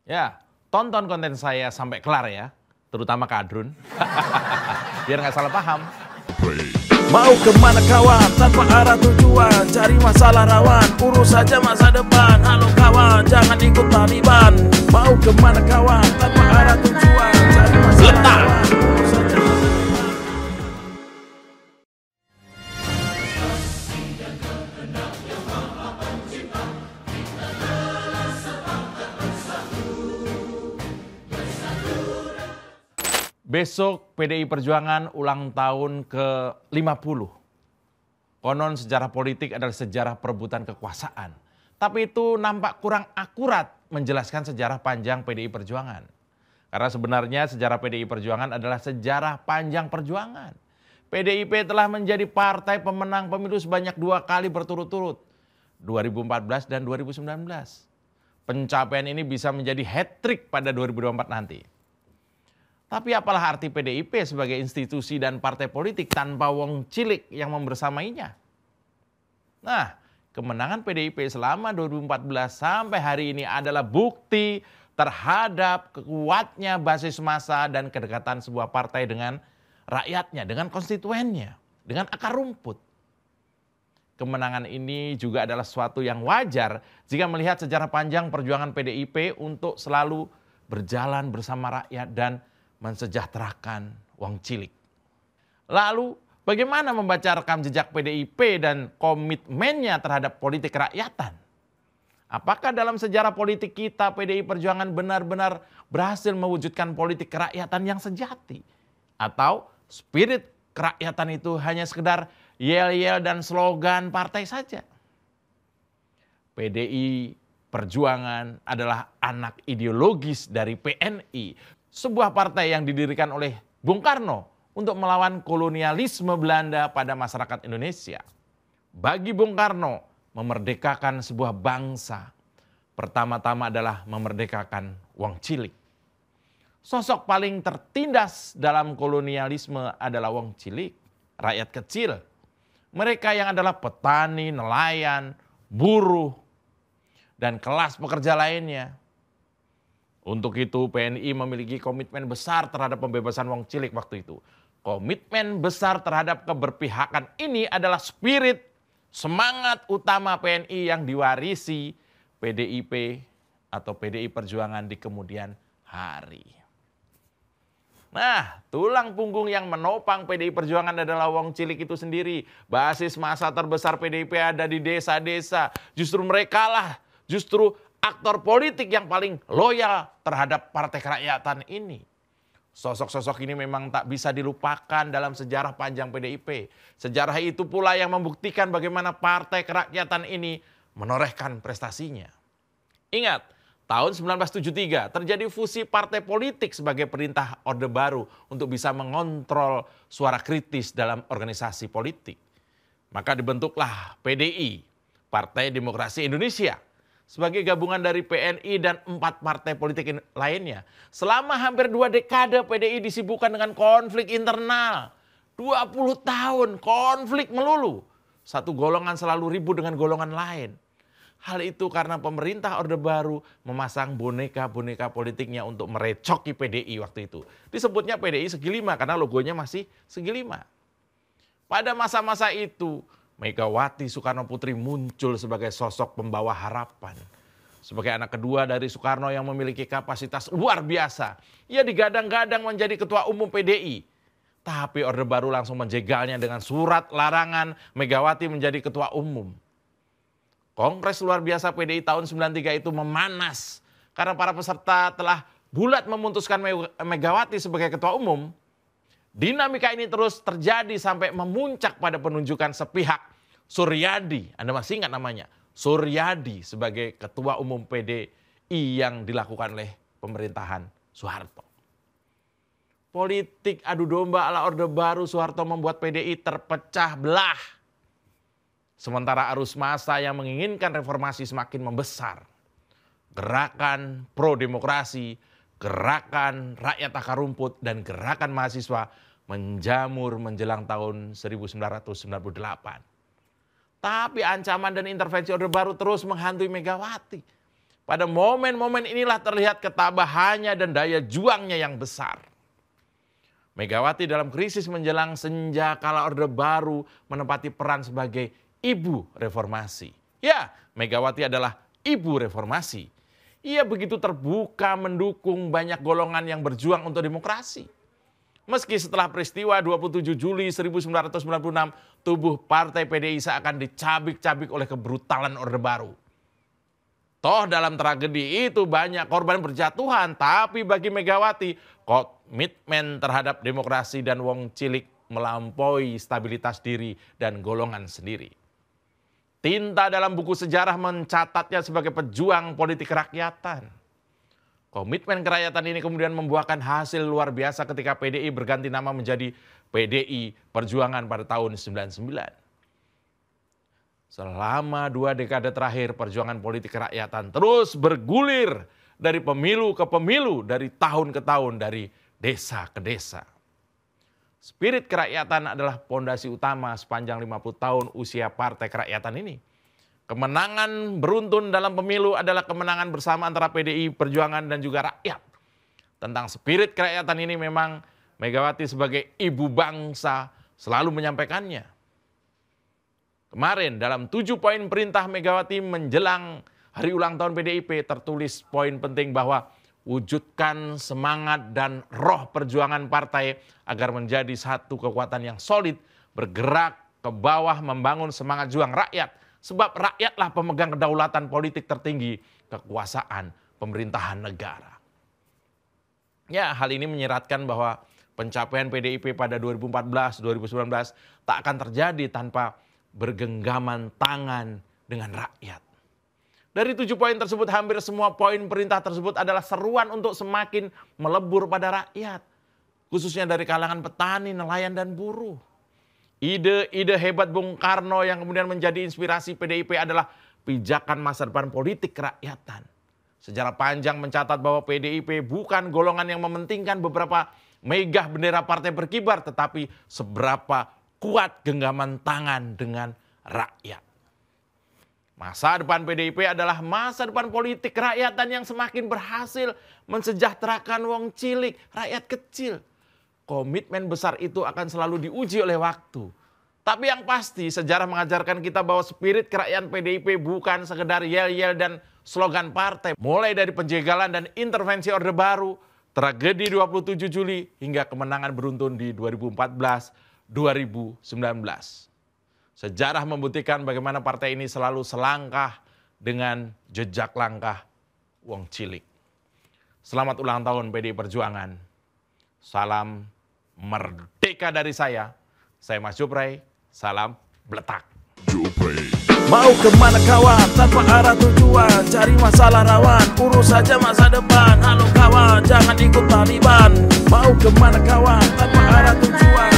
Ya, tonton konten saya sampai kelar ya, terutama Kadrun. Biar nggak salah paham. Mau kemana kawan, tanpa arah tujuan, cari masalah rawan, urus saja masa depan. Halo kawan, jangan ikut Taliban. Mau kemana kawan, tanpa arah tujuan, cari masalah rawan, urus saja masa depan. Besok PDI Perjuangan ulang tahun ke-50. Konon sejarah politik adalah sejarah perebutan kekuasaan. Tapi itu nampak kurang akurat menjelaskan sejarah panjang PDI Perjuangan. Karena sebenarnya sejarah PDI Perjuangan adalah sejarah panjang perjuangan. PDIP telah menjadi partai pemenang pemilu sebanyak 2 kali berturut-turut. 2014 dan 2019. Pencapaian ini bisa menjadi hat-trick pada 2024 nanti. Tapi apalah arti PDIP sebagai institusi dan partai politik tanpa wong cilik yang membersamainya? Nah, kemenangan PDIP selama 2014 sampai hari ini adalah bukti terhadap kuatnya basis massa dan kedekatan sebuah partai dengan rakyatnya, dengan konstituennya, dengan akar rumput. Kemenangan ini juga adalah sesuatu yang wajar jika melihat sejarah panjang perjuangan PDIP untuk selalu berjalan bersama rakyat dan mensejahterakan wong cilik. Lalu bagaimana membaca rekam jejak PDIP dan komitmennya terhadap politik kerakyatan? Apakah dalam sejarah politik kita PDI Perjuangan benar-benar berhasil mewujudkan politik kerakyatan yang sejati? Atau spirit kerakyatan itu hanya sekedar yel-yel dan slogan partai saja? PDI Perjuangan adalah anak ideologis dari PNI. Sebuah partai yang didirikan oleh Bung Karno untuk melawan kolonialisme Belanda pada masyarakat Indonesia. Bagi Bung Karno, memerdekakan sebuah bangsa pertama-tama adalah memerdekakan wong cilik. Sosok paling tertindas dalam kolonialisme adalah wong cilik, rakyat kecil. Mereka yang adalah petani, nelayan, buruh, dan kelas pekerja lainnya. Untuk itu PNI memiliki komitmen besar terhadap pembebasan wong cilik waktu itu. Komitmen besar terhadap keberpihakan ini adalah spirit, semangat utama PNI yang diwarisi PDIP atau PDI Perjuangan di kemudian hari. Nah, tulang punggung yang menopang PDI Perjuangan adalah wong cilik itu sendiri. Basis massa terbesar PDIP ada di desa-desa. Justru merekalah, aktor politik yang paling loyal terhadap partai kerakyatan ini. Sosok-sosok ini memang tak bisa dilupakan dalam sejarah panjang PDIP. Sejarah itu pula yang membuktikan bagaimana partai kerakyatan ini menorehkan prestasinya. Ingat, tahun 1973 terjadi fusi partai politik sebagai perintah Orde Baru untuk bisa mengontrol suara kritis dalam organisasi politik. Maka dibentuklah PDI, Partai Demokrasi Indonesia, sebagai gabungan dari PNI dan 4 partai politik lainnya. Selama hampir 2 dekade PDI disibukkan dengan konflik internal. 20 tahun konflik melulu. Satu golongan selalu ribut dengan golongan lain. Hal itu karena pemerintah Orde Baru memasang boneka-boneka politiknya untuk merecoki PDI waktu itu. Disebutnya PDI segi 5 karena logonya masih segi 5. Pada masa-masa itu, Megawati Soekarno Putri muncul sebagai sosok pembawa harapan. Sebagai anak kedua dari Soekarno yang memiliki kapasitas luar biasa. Ia digadang-gadang menjadi ketua umum PDI. Tapi Orde Baru langsung menjegalnya dengan surat larangan Megawati menjadi ketua umum. Kongres luar biasa PDI tahun 93 itu memanas. Karena para peserta telah bulat memutuskan Megawati sebagai ketua umum. Dinamika ini terus terjadi sampai memuncak pada penunjukan sepihak Suryadi. Anda masih ingat namanya? Suryadi sebagai ketua umum PDI yang dilakukan oleh pemerintahan Soeharto. Politik adu domba ala Orde Baru Soeharto membuat PDI terpecah belah. Sementara arus massa yang menginginkan reformasi semakin membesar. Gerakan pro-demokrasi, gerakan rakyat akar rumput, dan gerakan mahasiswa menjamur menjelang tahun 1998. Tapi ancaman dan intervensi Orde Baru terus menghantui Megawati. Pada momen-momen inilah terlihat ketabahannya dan daya juangnya yang besar. Megawati dalam krisis menjelang senja kala Orde Baru menempati peran sebagai ibu reformasi. Ya, Megawati adalah ibu reformasi. Ia begitu terbuka mendukung banyak golongan yang berjuang untuk demokrasi. Meski setelah peristiwa 27 Juli 1996, tubuh Partai PDI seakan dicabik-cabik oleh kebrutalan Orde Baru. Toh dalam tragedi itu banyak korban berjatuhan, tapi bagi Megawati, komitmen terhadap demokrasi dan wong cilik melampaui stabilitas diri dan golongan sendiri. Tinta dalam buku sejarah mencatatnya sebagai pejuang politik kerakyatan. Komitmen kerakyatan ini kemudian membuahkan hasil luar biasa ketika PDI berganti nama menjadi PDI Perjuangan pada tahun 1999. Selama 2 dekade terakhir perjuangan politik kerakyatan terus bergulir dari pemilu ke pemilu, dari tahun ke tahun, dari desa ke desa. Spirit kerakyatan adalah pondasi utama sepanjang 50 tahun usia Partai Kerakyatan ini. Kemenangan beruntun dalam pemilu adalah kemenangan bersama antara PDI Perjuangan dan juga rakyat. Tentang spirit kerakyatan ini memang Megawati sebagai ibu bangsa selalu menyampaikannya. Kemarin dalam 7 poin perintah Megawati menjelang hari ulang tahun PDIP tertulis poin penting bahwa wujudkan semangat dan roh perjuangan partai agar menjadi satu kekuatan yang solid, bergerak ke bawah membangun semangat juang rakyat. Sebab rakyatlah pemegang kedaulatan politik tertinggi, kekuasaan pemerintahan negara. Ya, hal ini menyiratkan bahwa pencapaian PDIP pada 2014-2019 tak akan terjadi tanpa bergenggaman tangan dengan rakyat. Dari 7 poin tersebut, hampir semua poin perintah tersebut adalah seruan untuk semakin melebur pada rakyat. Khususnya dari kalangan petani, nelayan, dan buruh. Ide-ide hebat Bung Karno yang kemudian menjadi inspirasi PDIP adalah pijakan masa depan politik kerakyatan. Sejarah panjang mencatat bahwa PDIP bukan golongan yang mementingkan beberapa megah bendera partai berkibar, tetapi seberapa kuat genggaman tangan dengan rakyat. Masa depan PDIP adalah masa depan politik kerakyatan yang semakin berhasil mensejahterakan wong cilik, rakyat kecil. Komitmen besar itu akan selalu diuji oleh waktu. Tapi yang pasti sejarah mengajarkan kita bahwa spirit kerakyatan PDIP bukan sekedar yel-yel dan slogan partai. Mulai dari penjegalan dan intervensi Orde Baru, tragedi 27 Juli hingga kemenangan beruntun di 2014-2019. Sejarah membuktikan bagaimana partai ini selalu selangkah dengan jejak langkah wong cilik. Selamat ulang tahun PDI Perjuangan. Salam merdeka dari saya Mas Jupray, salam Bletak. Mau kemana kawan, tanpa arah tujuan, cari masalah rawan, urus saja masa depan. Halo kawan, jangan ikut Taliban. Mau kemana kawan, tanpa arah tujuan.